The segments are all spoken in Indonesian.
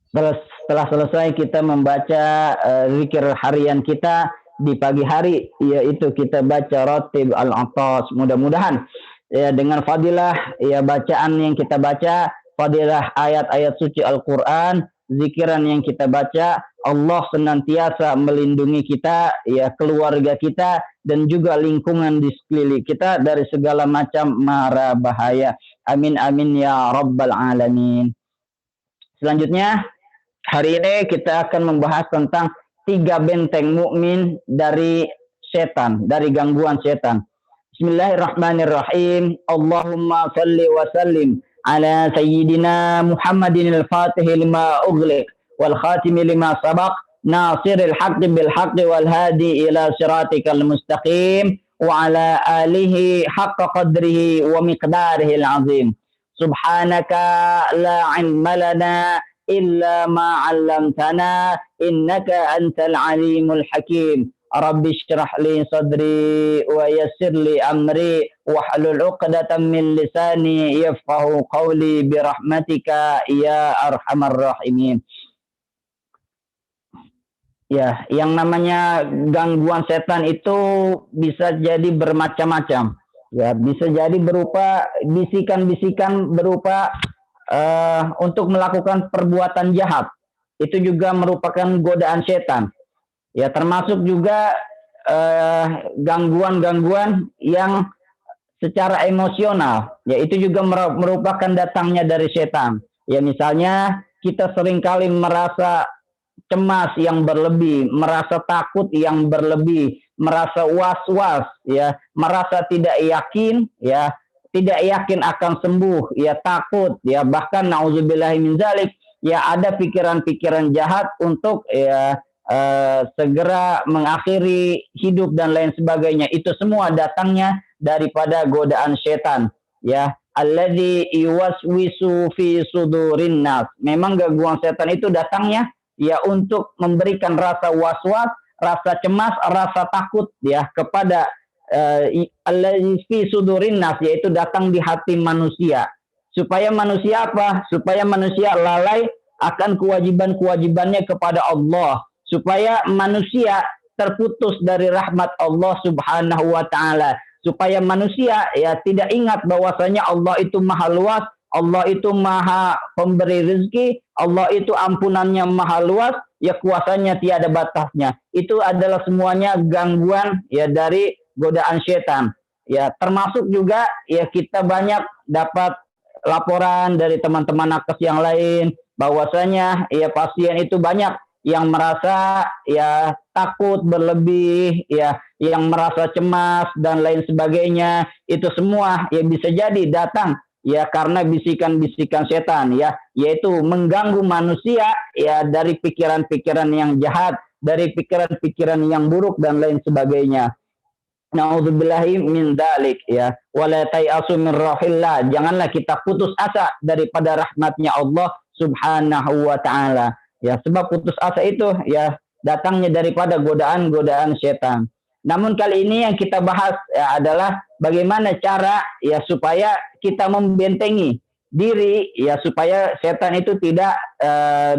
Setelah selesai kita membaca zikir harian kita di pagi hari, yaitu kita baca Ratib Al-Atas. Mudah-mudahan ya dengan fadilah ya bacaan yang kita baca, fadilah ayat-ayat suci Al-Qur'an, zikiran yang kita baca, Allah senantiasa melindungi kita, ya keluarga kita dan juga lingkungan di sekeliling kita dari segala macam mara bahaya. Amin amin ya rabbal alamin. Selanjutnya, hari ini kita akan membahas tentang 3 benteng mukmin dari setan, dari gangguan setan. Bismillahirrahmanirrahim. Allahumma salli wa sallim ala sayyidina Muhammadin al-Fatih lima ughliq wal khatimi lima sabaq nasiril haqqi bil haqqi wal hadi ila siratikal mustaqim wa ala alihi haqqa qadrihi wa miqdarihi al-azim. Subhanaka la ilma lana إلا ما علمتنا إنك أنت العليم الحكيم رب اشرح لي صدري ويسر لي أمري واحلل عقدة من لساني يفقه قولي برحمتك يا أرحم الراحمين. Ya, yang namanya gangguan setan itu bisa jadi bermacam-macam. Ya, bisa jadi berupa bisikan-bisikan berupa untuk melakukan perbuatan jahat. Itu juga merupakan godaan setan. Ya, termasuk juga gangguan-gangguan yang secara emosional. Ya, itu juga merupakan datangnya dari setan. Ya, misalnya kita seringkali merasa cemas yang berlebih, merasa takut yang berlebih, merasa was-was, ya, merasa tidak yakin, ya, tidak yakin akan sembuh, ya takut, ya bahkan nauzubillahi min zalik, ya ada pikiran-pikiran jahat untuk ya segera mengakhiri hidup dan lain sebagainya. Itu semua datangnya daripada godaan setan, ya. Alladzi yuwaswisu fi sudurin nas. Memang gangguan setan itu datangnya ya untuk memberikan rasa was-was, rasa cemas, rasa takut ya kepada fi sudurin nas, yaitu datang di hati manusia. Supaya manusia apa? Supaya manusia lalai akan kewajiban-kewajibannya kepada Allah. Supaya manusia terputus dari rahmat Allah Subhanahu wa taala. Supaya manusia ya tidak ingat bahwasanya Allah itu maha luas, Allah itu maha pemberi rezeki, Allah itu ampunannya maha luas, ya kuasanya tiada batasnya. Itu adalah semuanya gangguan ya dari godaan setan. Ya, termasuk juga ya kita banyak dapat laporan dari teman-teman nakes yang lain bahwasanya ya pasien itu banyak yang merasa ya takut berlebih, ya yang merasa cemas dan lain sebagainya. Itu semua ya bisa jadi datang ya karena bisikan-bisikan setan, ya yaitu mengganggu manusia ya dari pikiran-pikiran yang jahat, dari pikiran-pikiran yang buruk dan lain sebagainya. Nauzubillahi min dzalik, ya. Wala tayasu min rahillah. Janganlah kita putus asa daripada rahmatnya Allah Subhanahu wa taala. Ya, sebab putus asa itu ya datangnya daripada godaan-godaan setan. Namun kali ini yang kita bahas ya, adalah bagaimana cara ya supaya kita membentengi diri ya supaya setan itu tidak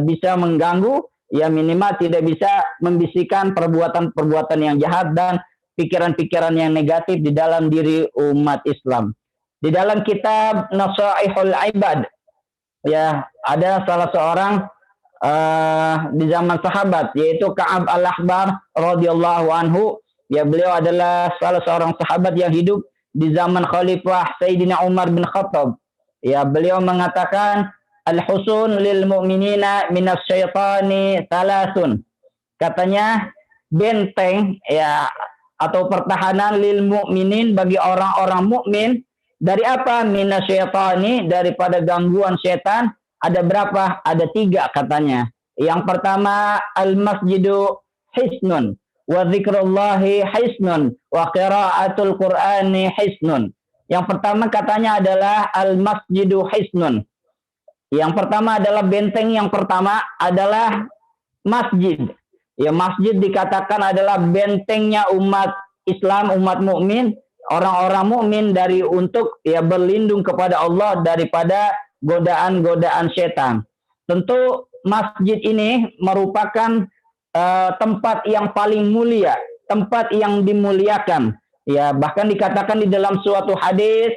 bisa mengganggu, ya minimal tidak bisa membisikkan perbuatan-perbuatan yang jahat dan pikiran-pikiran yang negatif di dalam diri umat Islam. Di dalam kitab Nasaihul Ibad, ya ada salah seorang di zaman sahabat, yaitu Ka'ab al-Ahbar radhiyallahu anhu. Ya, beliau adalah salah seorang sahabat yang hidup di zaman Khalifah Sayyidina Umar bin Khattab. Ya, beliau mengatakan al-husun lil mu'minina minas syaitani thalathun. Katanya benteng ya atau pertahanan lil mukminin bagi orang-orang mukmin dari apa? Minasyaitani, daripada gangguan setan. Ada berapa? Ada 3 katanya. Yang pertama al-masjidu hisnun wa dzikrullahi hisnun wa qiraatul qur'ani hisnun. Yang pertama katanya adalah al-masjidu hisnun. Yang pertama adalah benteng, yang pertama adalah masjid. Ya, masjid dikatakan adalah bentengnya umat Islam, umat mukmin, orang-orang mukmin dari untuk ya berlindung kepada Allah daripada godaan-godaan setan. Tentu masjid ini merupakan tempat yang paling mulia, tempat yang dimuliakan. Ya, bahkan dikatakan di dalam suatu hadis,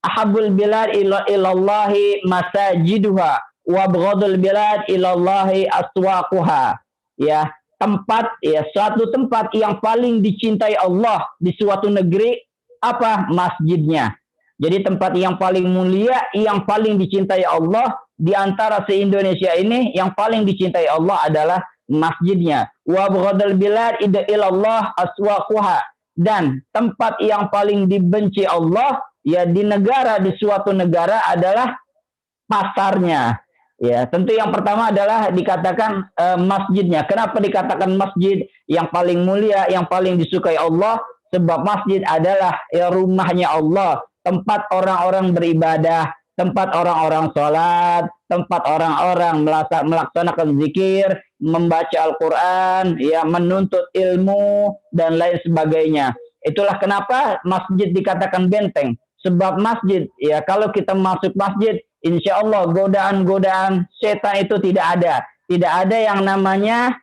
ahabul bilad ilallahi masajiduha wa abghadul bilad ilallahi aswaquha. Ya, suatu tempat yang paling dicintai Allah di suatu negeri apa? Masjidnya. Jadi tempat yang paling mulia, yang paling dicintai Allah di antara se-Indonesia ini, yang paling dicintai Allah adalah masjidnya. Wa abghadul bilad ilallah aswaquha. Dan tempat yang paling dibenci Allah ya di suatu negara adalah pasarnya. Ya, tentu yang pertama adalah dikatakan masjidnya. Kenapa dikatakan masjid yang paling mulia, yang paling disukai Allah? Sebab masjid adalah rumahnya Allah, tempat orang-orang beribadah, tempat orang-orang sholat, tempat orang-orang melaksanakan zikir, membaca Al-Quran, ya, menuntut ilmu, dan lain sebagainya. Itulah kenapa masjid dikatakan benteng. Sebab masjid, ya, kalau kita masuk masjid, insya Allah godaan-godaan setan itu tidak ada. Tidak ada yang namanya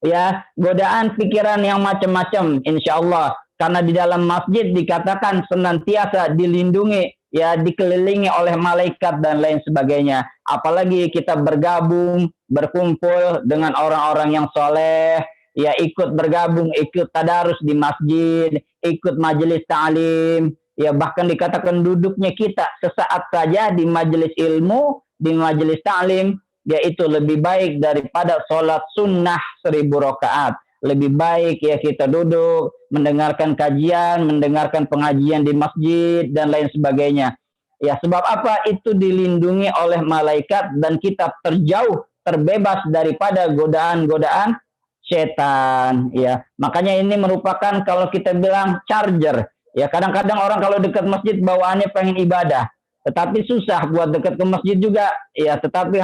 ya godaan pikiran yang macam-macam, insya Allah. Karena di dalam masjid dikatakan senantiasa dilindungi, ya, dikelilingi oleh malaikat dan lain sebagainya. Apalagi kita bergabung, berkumpul dengan orang-orang yang soleh, ya, ikut bergabung, ikut tadarus di masjid, ikut majelis ta'lim, ya, bahkan dikatakan duduknya kita sesaat saja di majelis ilmu, di majelis ta'lim, yaitu lebih baik daripada sholat sunnah 1000 rakaat. Lebih baik ya kita duduk, mendengarkan kajian, mendengarkan pengajian di masjid, dan lain sebagainya. Ya, sebab apa? Itu dilindungi oleh malaikat dan kita terjauh, terbebas daripada godaan-godaan setan. Ya, makanya ini merupakan kalau kita bilang charger. Ya, kadang-kadang orang kalau dekat masjid bawaannya pengen ibadah, tetapi susah buat dekat ke masjid juga. Ya, tetapi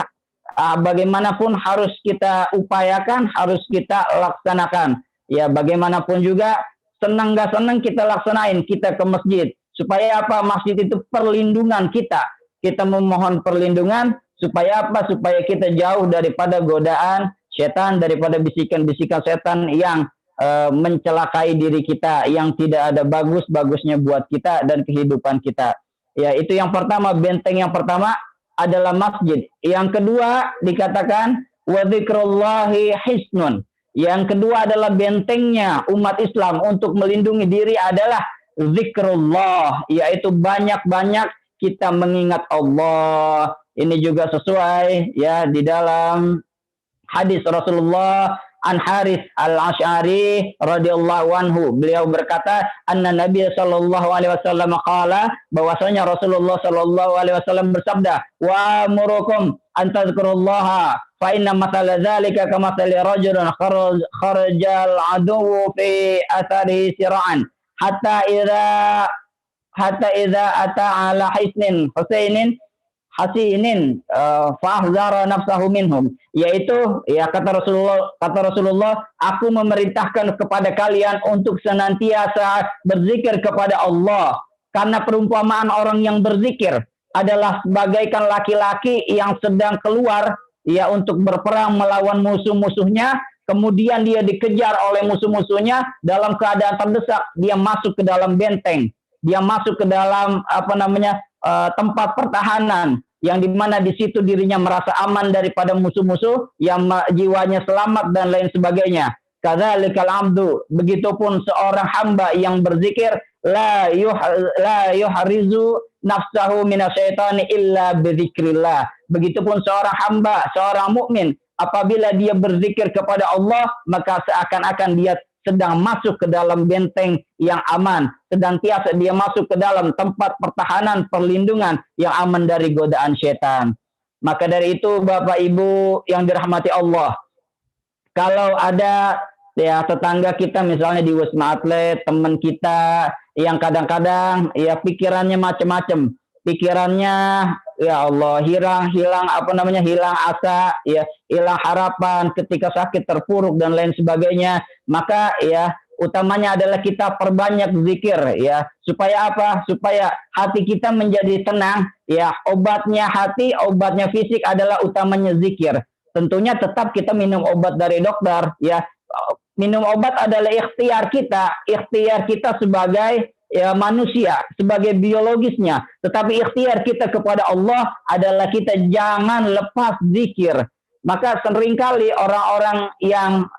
bagaimanapun harus kita upayakan, harus kita laksanakan. Ya, bagaimanapun juga senang gak senang kita laksanain, kita ke masjid. Supaya apa? Masjid itu perlindungan kita. Kita memohon perlindungan supaya apa? Supaya kita jauh daripada godaan setan, daripada bisikan-bisikan setan yang mencelakai diri kita, yang tidak ada bagus-bagusnya buat kita dan kehidupan kita. Ya, itu yang pertama, benteng yang pertama adalah masjid. Yang kedua dikatakan wa dzikrullahi hisnun. Yang kedua adalah bentengnya umat Islam untuk melindungi diri adalah zikrullah, yaitu banyak-banyak kita mengingat Allah. Ini juga sesuai ya di dalam hadis Rasulullah an Harits al-Asy'ari radhiyallahu anhu. Beliau berkata, anna Nabi sallallahu alaihi wasallam qala, bahwasanya Rasulullah sallallahu alaihi wasallam bersabda, wa amurukum an tadhkurullaha fa inna mathala dzalika kamathali rajulin kharajal aduwwu fi athari sir'an hatta idza ata ala hisnin hasinin fahzara nafsahu minhum, yaitu ya kata Rasulullah, aku memerintahkan kepada kalian untuk senantiasa berzikir kepada Allah, karena perumpamaan orang yang berzikir adalah bagaikan laki-laki yang sedang keluar ya untuk berperang melawan musuh-musuhnya, kemudian dia dikejar oleh musuh-musuhnya dalam keadaan terdesak, dia masuk ke dalam benteng, dia masuk ke dalam tempat pertahanan, yang dimana di situ dirinya merasa aman daripada musuh-musuh, yang jiwanya selamat dan lain sebagainya. Kadzalikal abdu, begitupun seorang hamba yang berzikir, la yuhrizu nafsahu minasyaitani illa bidzikrillah. Begitupun seorang hamba, seorang mukmin, apabila dia berzikir kepada Allah, maka seakan-akan dia sedang masuk ke dalam benteng yang aman, senantiasa dia masuk ke dalam tempat pertahanan, perlindungan yang aman dari godaan setan. Maka dari itu Bapak Ibu yang dirahmati Allah, kalau ada ya tetangga kita misalnya di Wisma Atlet, teman kita yang kadang-kadang ya pikirannya macam-macam, pikirannya ya Allah hilang asa, ya hilang harapan, ketika sakit terpuruk dan lain sebagainya, maka ya utamanya adalah kita perbanyak zikir ya, supaya apa? Supaya hati kita menjadi tenang ya. Obatnya hati, obatnya fisik adalah utamanya zikir. tentunya tetap kita minum obat dari dokter, ya. Minum obat adalah ikhtiar kita sebagai ya manusia, sebagai biologisnya. Tetapi ikhtiar kita kepada Allah adalah kita jangan lepas zikir. Maka seringkali orang-orang yang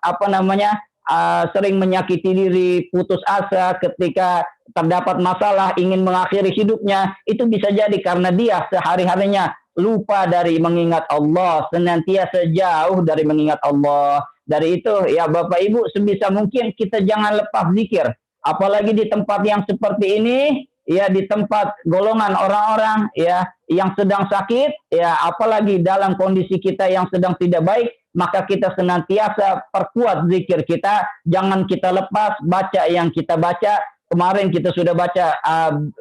sering menyakiti diri, putus asa ketika terdapat masalah, ingin mengakhiri hidupnya, itu bisa jadi karena dia sehari-harinya lupa dari mengingat Allah, senantiasa jauh dari mengingat Allah. Dari itu ya Bapak Ibu, sebisa mungkin kita jangan lepas zikir. Apalagi di tempat yang seperti ini, ya di tempat golongan orang-orang ya yang sedang sakit, ya apalagi dalam kondisi kita yang sedang tidak baik, maka kita senantiasa perkuat zikir kita, jangan kita lepas baca yang kita baca. Kemarin kita sudah baca,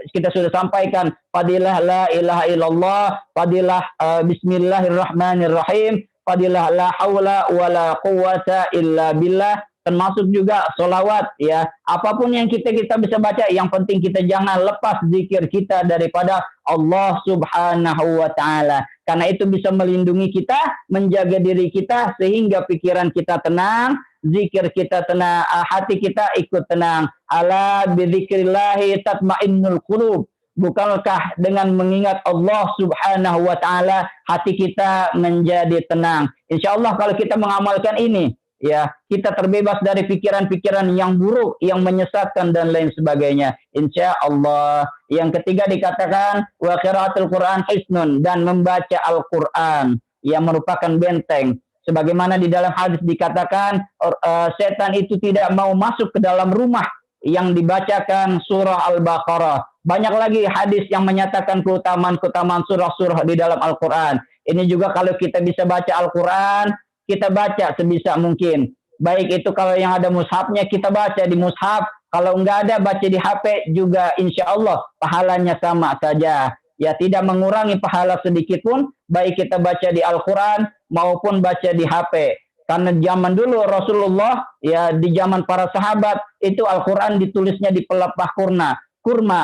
kita sudah sampaikan fadilah la ilaha illallah, fadilah bismillahirrahmanirrahim, fadilah la haula wala quwata illa billah, termasuk juga solawat ya. Apapun yang kita bisa baca, yang penting kita jangan lepas zikir kita daripada Allah Subhanahu wa taala. Karena itu bisa melindungi kita, menjaga diri kita sehingga pikiran kita tenang, zikir kita tenang, hati kita ikut tenang. Ala bidzikrillahi tatmainnul qulub. Bukankah dengan mengingat Allah Subhanahu wa taala hati kita menjadi tenang? Insya Allah kalau kita mengamalkan ini, ya kita terbebas dari pikiran-pikiran yang buruk, yang menyesatkan dan lain sebagainya. Insya Allah. Yang ketiga dikatakan wa qiraatul Quran hisnun, dan membaca Al-Quran yang merupakan benteng. Sebagaimana di dalam hadis dikatakan setan itu tidak mau masuk ke dalam rumah yang dibacakan surah Al-Baqarah. Banyak lagi hadis yang menyatakan keutamaan surah-surah di dalam Al-Quran. Ini juga kalau kita bisa baca Al-Quran, kita baca sebisa mungkin. Baik itu kalau yang ada mushafnya, kita baca di mushaf. Kalau enggak ada, baca di HP juga, insya Allah pahalanya sama saja. Ya tidak mengurangi pahala sedikit pun, baik kita baca di Al-Quran maupun baca di HP. Karena zaman dulu Rasulullah, ya di zaman para sahabat, itu Al-Quran ditulisnya di pelepah kurma.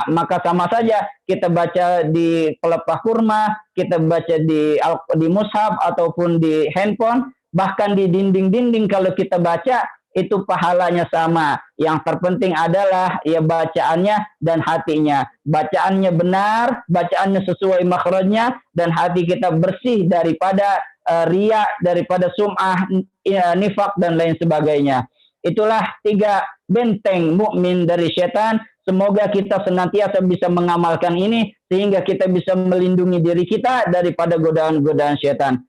Maka sama saja kita baca di pelepah kurma, kita baca di mushaf ataupun di handphone, bahkan di dinding-dinding kalau kita baca, itu pahalanya sama. Yang terpenting adalah ya bacaannya dan hatinya. Bacaannya benar, bacaannya sesuai makhrajnya, dan hati kita bersih daripada riya, daripada sum'ah, nifak dan lain sebagainya. Itulah 3 benteng mukmin dari setan. Semoga kita senantiasa bisa mengamalkan ini sehingga kita bisa melindungi diri kita daripada godaan-godaan setan.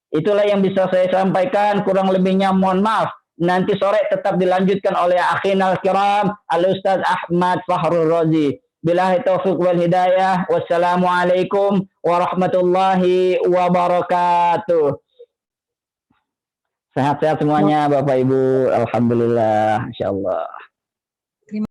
Itulah yang bisa saya sampaikan, kurang lebihnya mohon maaf. Nanti sore tetap dilanjutkan oleh akhinal kiram Al-Ustaz Ahmad Fakhrul Razi. Billahi taufiq wal hidayah. Wassalamualaikum warahmatullahi wabarakatuh. Sehat-sehat semuanya Bapak Ibu. Alhamdulillah, insyaallah.